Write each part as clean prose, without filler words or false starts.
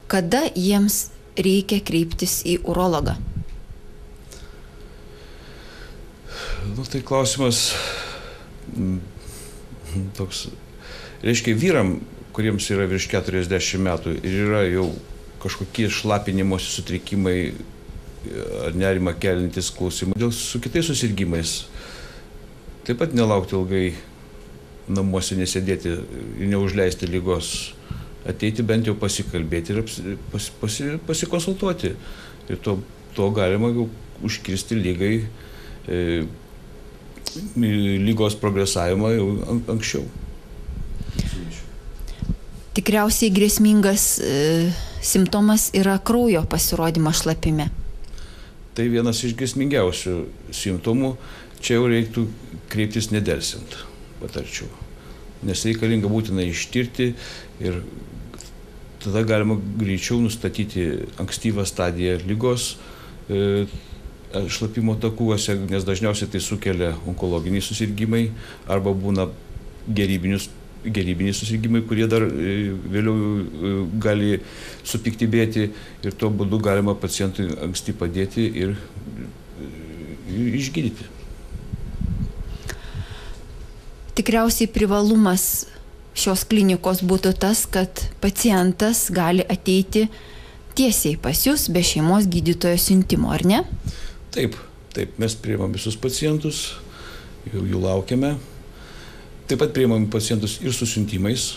kada jiems reikia kreiptis į urologą? Tai klausimas toks, reiškia, vyram, kuriems yra virš 40 metų ir yra jau kažkokie šlapinimosi sutrikimai ar nerimą keliantis klausimai, dėl su kitais susirgimais taip pat nelaukti ilgai namuose, nesėdėti ir neužleisti ligos, ateiti bent jau pasikalbėti ir pasikonsultuoti. Ir to galima užkirsti lygai lygos progresavimą jau anksčiau. Tikriausiai grėsmingas simptomas yra kraujo pasirodymas šlapime. Tai vienas iš grėsmingiausių simptomų. Čia jau reiktų kreiptis nedelsiant, patarčiau. Nes reikalinga būtina ištirti ir tada galima greičiau nustatyti ankstyvą stadiją ligos šlapimo takuose, nes dažniausiai tai sukelia onkologiniai susirgimai arba būna gerybiniai susirgimai, kurie dar vėliau gali supiktybėti ir tuo būdu galima pacientui anksti padėti ir išgydyti. Tikriausiai privalumas šios klinikos būtų tas, kad pacientas gali ateiti tiesiai pas jūs be šeimos gydytojo siuntimo, ar ne? Taip, mes priimam visus pacientus, jų laukiame. Taip pat priimam pacientus ir su siuntimais,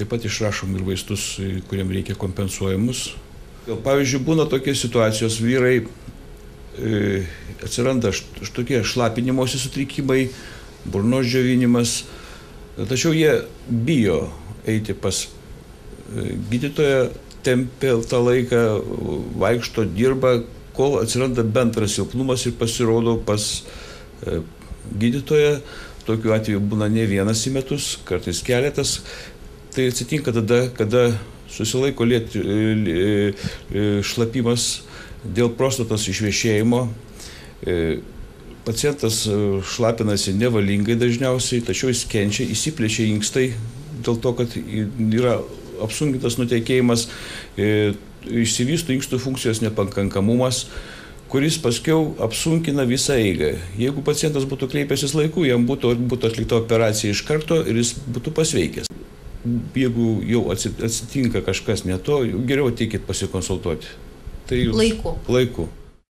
taip pat išrašom ir vaistus, kuriem reikia kompensuojamus. Pavyzdžiui, būna tokie situacijos, vyrai atsiranda tokie šlapinimosi sutrikimai, burnos džiovinimas, tačiau jie bijo eiti pas gydytoją, tempia tą laiką, vaikšto, dirba, kol atsiranda bendras silpnumas ir pasirodo pas gydytoją. Tokiu atveju būna ne vienas į metus, kartais keletas. Tai atsitinka tada, kada susilaiko šlapimas dėl prostatos išvešėjimo. Pacientas šlapinasi nevalingai dažniausiai, tačiau jis kenčia, įsiplečia inkstai dėl to, kad yra apsunkintas nutekėjimas, išsivysto inkstų funkcijos nepakankamumas, kuris paskiau apsunkina visą eigą. Jeigu pacientas būtų kreipęsis laiku, jam būtų atlikta operacija iš karto ir jis būtų pasveikęs. Jeigu jau atsitinka kažkas ne to, geriau ateikit pasikonsultuoti. Tai laiku. Laiku.